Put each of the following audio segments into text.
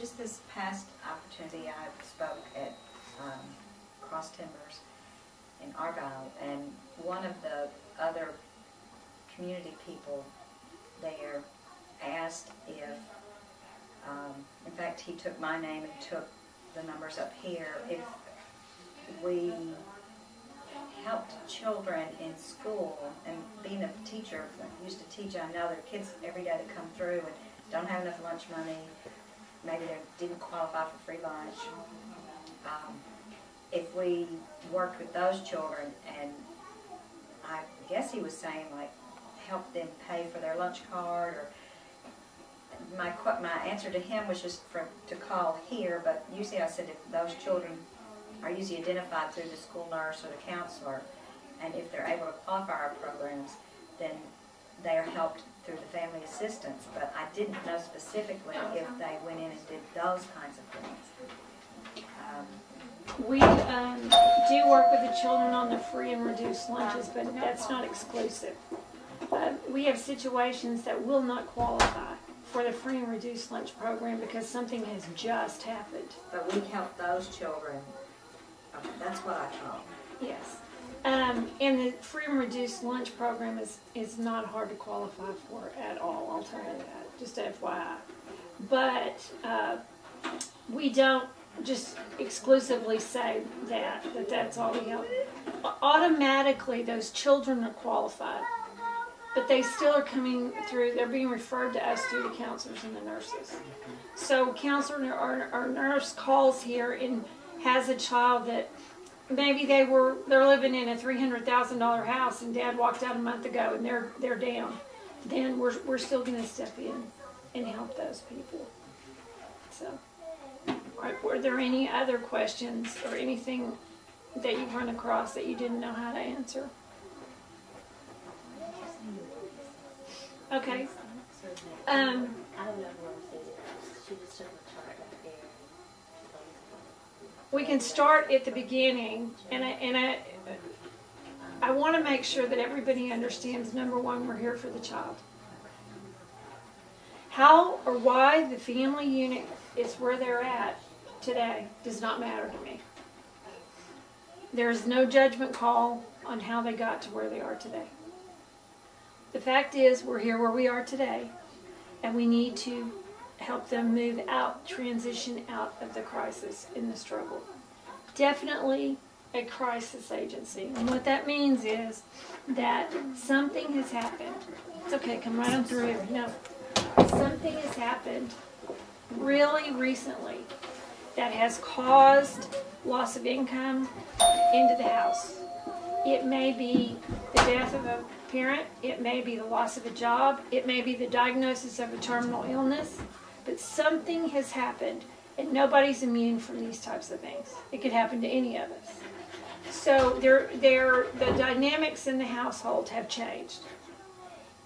just this past opportunity, I spoke at Cross Timbers in Argyle, and one of the other community people there asked if, in fact, he took my name and took the numbers up here, if we helped children in school. And being a teacher, I used to teach, I know there are kids every day that come through and don't have enough lunch money, maybe they didn't qualify for free lunch. If we worked with those children, and I guess he was saying, like, help them pay for their lunch card, or my answer to him was just to call here, but usually I said if those children are usually identified through the school nurse or the counselor, and if they're able to qualify our programs, then they are helped through the family assistance. But I didn't know specifically if they went in and did those kinds of things. We do work with the children on the free and reduced lunches, but that's not exclusive. We have situations that will not qualify for the free and reduced lunch program because something has just happened. But we help those children. Okay, that's what I thought. Yes. And the free and reduced lunch program is not hard to qualify for at all, I'll tell you that, just FYI. But we don't just exclusively say that's all we help. Automatically, those children are qualified, but they still are coming through, they're being referred to us through the counselors and the nurses. So counselor or nurse calls here and has a child that maybe they're living in a $300,000 house and dad walked out a month ago and they're down. Then we're still going to step in and help those people. So, were there any other questions or anything that you've run across that you didn't know how to answer? Okay. We can start at the beginning, and I want to make sure that everybody understands, number one, we're here for the child. How or why the family unit is where they're at today does not matter to me. There is no judgment call on how they got to where they are today. The fact is, we're here where we are today, and we need to help them move out, transition out of the crisis in the struggle. Definitely a crisis agency. And what that means is that something has happened. It's okay, come right on through here. No. Something has happened really recently that has caused loss of income into the house. It may be the death of a parent, it may be the loss of a job, it may be the diagnosis of a terminal illness, but something has happened, and nobody's immune from these types of things. It could happen to any of us. So the dynamics in the household have changed.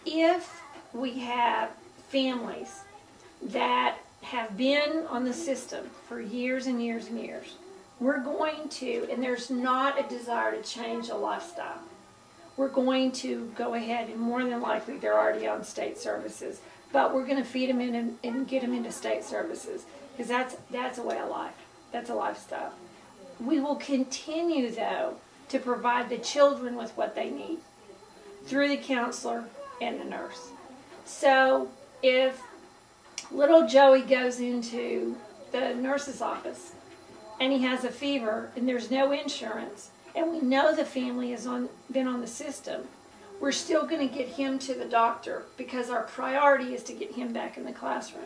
If we have families that have been on the system for years and years and years, we're going to, and there's not a desire to change a lifestyle, we're going to go ahead, and more than likely they're already on state services, but we're going to feed them in and get them into state services, because that's a way of life. That's a lifestyle. We will continue, though, to provide the children with what they need through the counselor and the nurse. So if little Joey goes into the nurse's office and he has a fever and there's no insurance, and we know the family has been on the system, we're still going to get him to the doctor because our priority is to get him back in the classroom.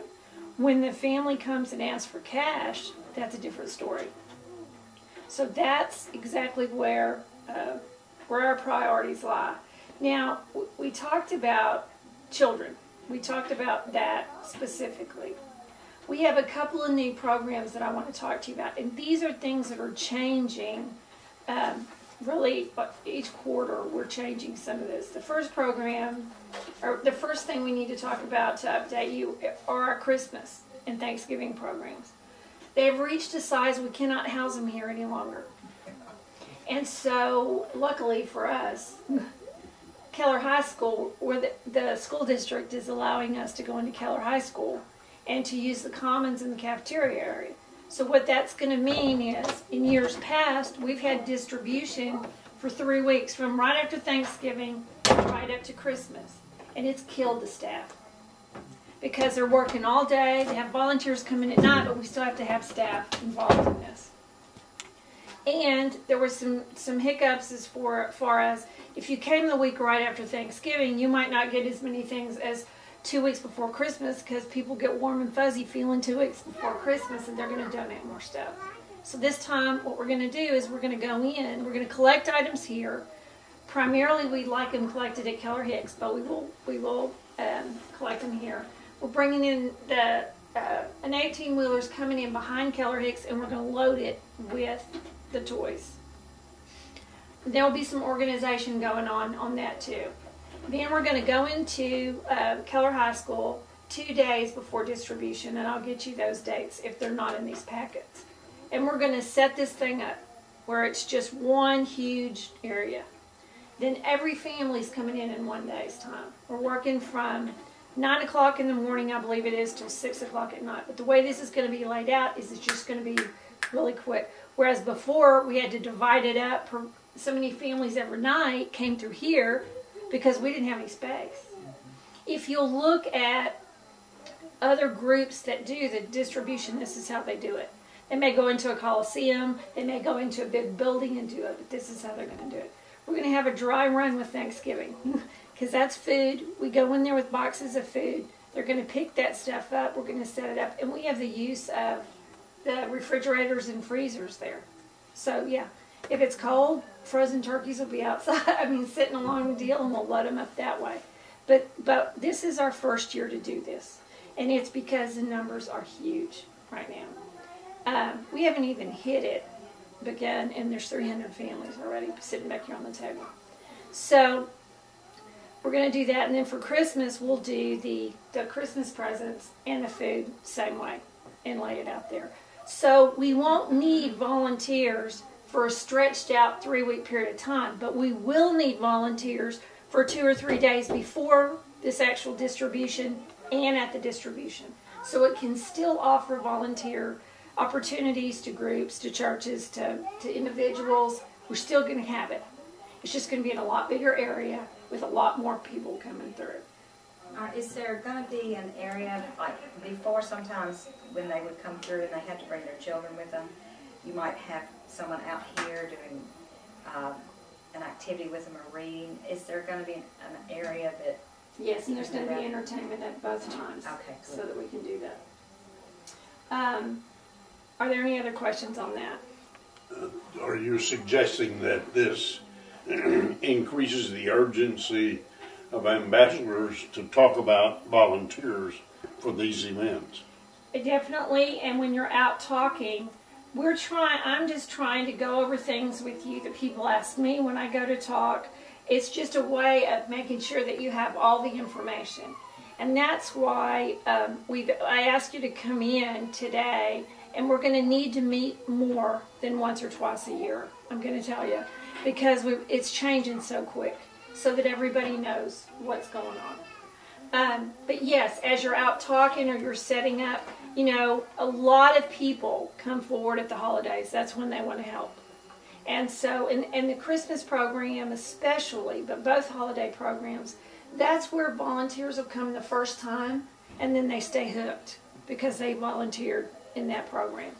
When the family comes and asks for cash, that's a different story. So that's exactly where our priorities lie. Now, we talked about children. We talked about that specifically. We have a couple of new programs that I want to talk to you about, and these are things that are changing. Really, each quarter we're changing some of this. The first program, or the first thing we need to talk about to update you, are our Christmas and Thanksgiving programs. They've reached a size we cannot house them here any longer. And so, luckily for us, Keller High School, where the school district is allowing us to go into Keller High School, and to use the commons in the cafeteria area. So what that's going to mean is, in years past, we've had distribution for 3 weeks, from right after Thanksgiving right up to Christmas. And it's killed the staff. Because they're working all day, they have volunteers come in at night, but we still have to have staff involved in this. And there were some hiccups as far as, if you came the week right after Thanksgiving, you might not get as many things as 2 weeks before Christmas, because people get warm and fuzzy feeling 2 weeks before Christmas, and they're going to donate more stuff. So this time, what we're going to do is we're going to go in, we're going to collect items here. Primarily, we'd like them collected at Keller Hicks, but we will collect them here. We're bringing in an 18-wheeler's coming in behind Keller Hicks, and we're going to load it with the toys. There will be some organization going on that too. Then we're going to go into Keller High School 2 days before distribution, and I'll get you those dates if they're not in these packets. And we're going to set this thing up where it's just one huge area. Then every family's coming in 1 day's time. We're working from 9 o'clock in the morning, I believe it is, till 6 o'clock at night. But the way this is going to be laid out is it's just going to be really quick. Whereas before, we had to divide it up. So many families every night came through here because we didn't have any space. If you'll look at other groups that do the distribution, this is how they do it. They may go into a coliseum, they may go into a big building and do it, but this is how they're going to do it. We're going to have a dry run with Thanksgiving, because that's food. We go in there with boxes of food. They're going to pick that stuff up. We're going to set it up, and we have the use of the refrigerators and freezers there. So yeah, if it's cold, frozen turkeys will be outside. I mean, sitting along the deal, and we'll load them up that way. But this is our first year to do this, and it's because the numbers are huge right now. We haven't even hit it again, and there's 300 families already sitting back here on the table. So we're going to do that, and then for Christmas we'll do the Christmas presents and the food same way and lay it out there. So we won't need volunteers for a stretched out 3-week period of time, but we will need volunteers for 2 or 3 days before this actual distribution and at the distribution. So it can still offer volunteer opportunities to groups, to churches, to individuals. We're still going to have it. It's just going to be in a lot bigger area with a lot more people coming through. Is there going to be an area, like before sometimes when they would come through and they had to bring their children with them, you might have someone out here doing an activity with them or reading. Is there going to be an area that... Yes, and there's going to be entertainment at both times. Okay, cool. So that we can do that. Are there any other questions on that? Are you suggesting that this increases the urgency of ambassadors to talk about volunteers for these events? Definitely, and when you're out talking, I'm just trying to go over things with you that people ask me when I go to talk. It's just a way of making sure that you have all the information. And that's why I asked you to come in today, and we're going to need to meet more than once or twice a year, I'm going to tell you, because it's changing so quick, so that everybody knows what's going on. But yes, as you're out talking or you're setting up, you know, a lot of people come forward at the holidays. That's when they want to help. And so, in the Christmas program especially, but both holiday programs, that's where volunteers will come the first time, and then they stay hooked because they volunteered in that program.